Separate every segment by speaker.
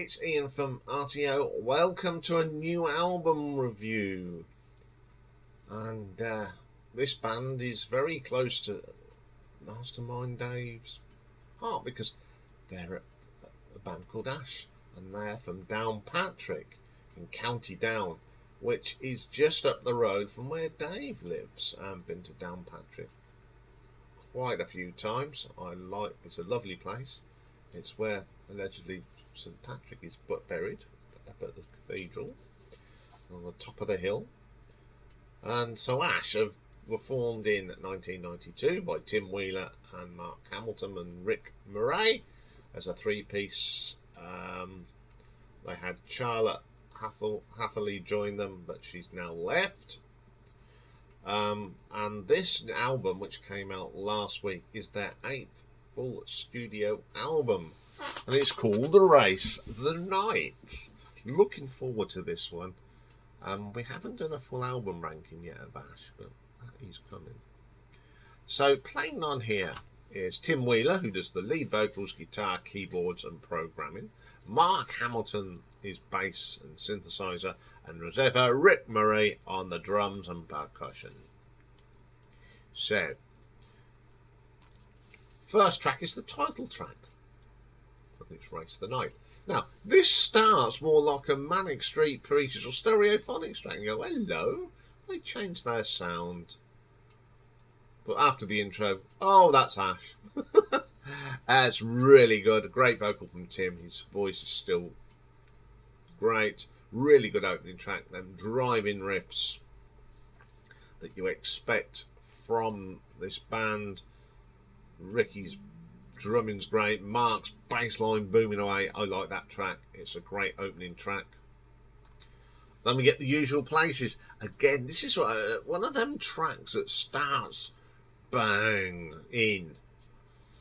Speaker 1: it's Ian from RTO. Welcome to a new album review. And this band is very close to Mastermind Dave's heart because they're a band called Ash, and they're from Downpatrick in County Down, which is just up the road from where Dave lives. I've been to Downpatrick quite a few times. It's a lovely place. It's where allegedly St Patrick is buried, up at the cathedral on the top of the hill. And so Ash were formed in 1992 by Tim Wheeler and Mark Hamilton and Rick Murray as a three-piece. They had Charlotte Hatherley join them, but she's now left. And this album, which came out last week, is their 8th full studio album, and it's called The Race the Night. Looking forward to this one. We haven't done a full album ranking yet of Ash, but that is coming. So playing on here is Tim Wheeler, who does the lead vocals, guitar, keyboards and programming. Mark Hamilton is bass and synthesizer, and as ever Rick Murray on the drums and percussion. So first track is the title track. It's Race the Night. Now, this starts more like a Manic Street Preachers or Stereophonics track. You go, hello, they changed their sound. But after the intro, oh, that's Ash. It's really good. A great vocal from Tim. His voice is still great. Really good opening track. Them driving riffs that you expect from this band. Ricky's drumming's great. Mark's bass line booming away. I like that track. It's a great opening track. Then we get The Usual Places. Again, this is one of them tracks that starts bang in.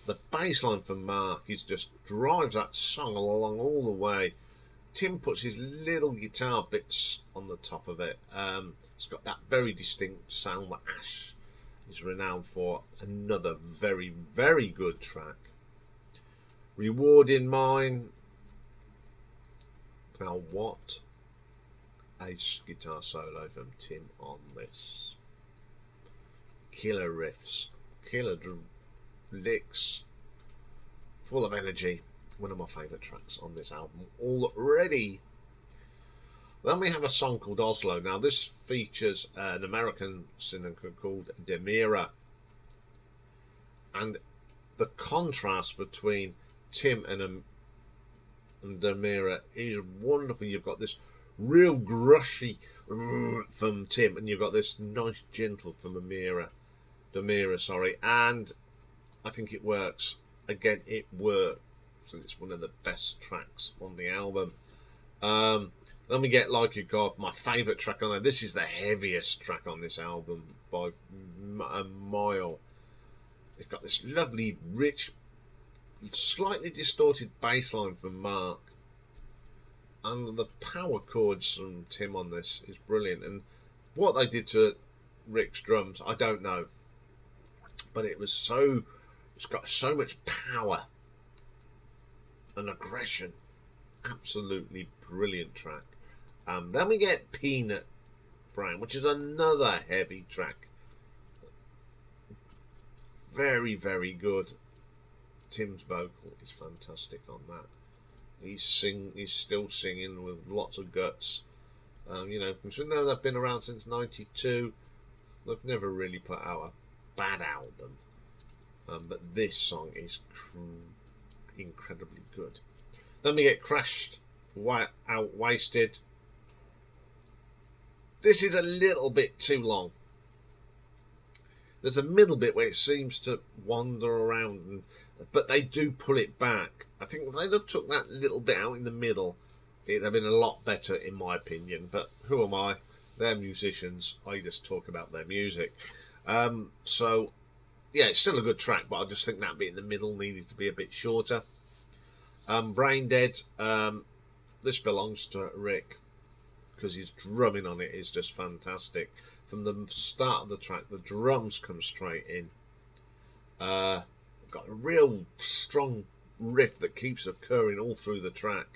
Speaker 1: The bass line from Mark just drives that song along all the way. Tim puts his little guitar bits on the top of it. It's got that very distinct sound that Ash is renowned for. Another very, very good track. Reward in Mind. Now what a guitar solo from Tim on this. Killer riffs, killer licks, full of energy. One of my favourite tracks on this album already. Then we have a song called Oslo. Now this features an American singer called Démira, and the contrast between Tim and Démira is wonderful. You've got this real grushy from Tim, and you've got this nice gentle from Démira, sorry, and I think it works. Again, it works, and it's one of the best tracks on the album. Then we get Like a God, my favourite track on there. This is the heaviest track on this album by a mile. It's got this lovely, rich, slightly distorted bass line from Mark, and the power chords from Tim on this is brilliant. And what they did to Rick's drums, I don't know, but it's got so much power and aggression. Absolutely brilliant track. Then we get Peanut Brown, which is another heavy track. Very, very good. Tim's vocal is fantastic on that. He's still singing with lots of guts. Considering they've been around since '92, they've never really put out a bad album. But this song is incredibly good. Then we get Crashed Out Wasted. This is a little bit too long. There's a middle bit where it seems to wander around, but they do pull it back. I think if they'd have took that little bit out in the middle, it'd have been a lot better in my opinion. But who am I? They're musicians. I just talk about their music. So yeah, it's still a good track, but I just think that bit in the middle needed to be a bit shorter. Braindead. This belongs to Rick because his drumming on it is just fantastic. From the start of the track, the drums come straight in. Got a real strong riff that keeps occurring all through the track.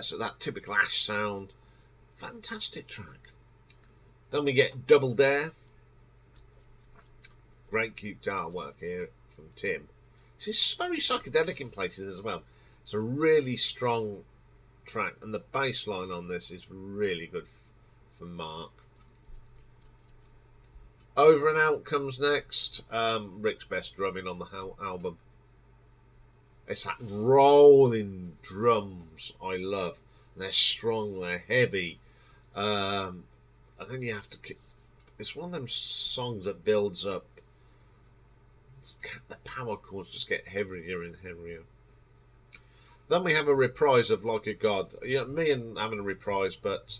Speaker 1: So that typical Ash sound. Fantastic track. Then we get Double Dare. Great guitar work here from Tim. It's very psychedelic in places as well. It's a really strong track, and the bass line on this is really good from Mark. Over and Out comes next. Rick's best drumming on the album. It's that rolling drums I love. They're strong, they're heavy. I think you have to. It's one of them songs that builds up. The power chords just get heavier and heavier. Then we have a reprise of Like a God. You know, me and having a reprise, but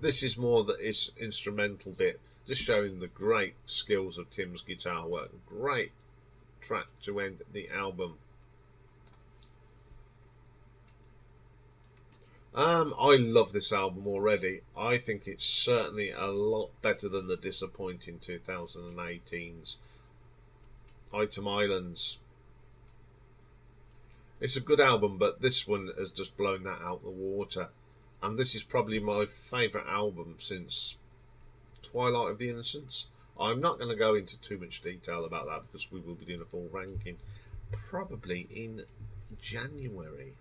Speaker 1: this is more that it's instrumental bit, just showing the great skills of Tim's guitar work. Great track to end the album. I love this album already. I think it's certainly a lot better than the disappointing 2018's Item Islands. It's a good album, but this one has just blown that out the water. And this is probably my favourite album since Twilight of the Innocents. I'm not going to go into too much detail about that because we will be doing a full ranking probably in January.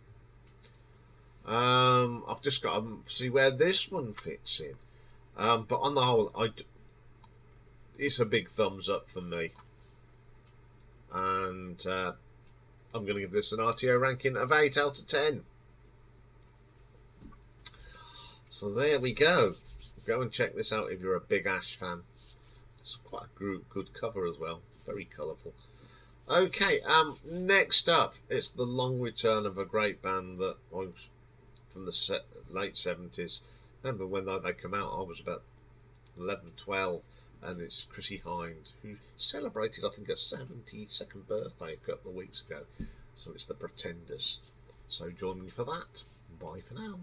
Speaker 1: I've just got to see where this one fits in. But on the whole, it's a big thumbs up for me. And I'm going to give this an RTO ranking of 8 out of 10. So there we go. Go and check this out if you're a big Ash fan. It's quite a good cover as well. Very colourful. Okay, next up, it's the long return of a great band that was from the late 70s. Remember when they come out, I was about 11, 12, and it's Chrissie Hynde, who celebrated, I think, her 72nd birthday a couple of weeks ago. So it's the Pretenders. So join me for that. Bye for now.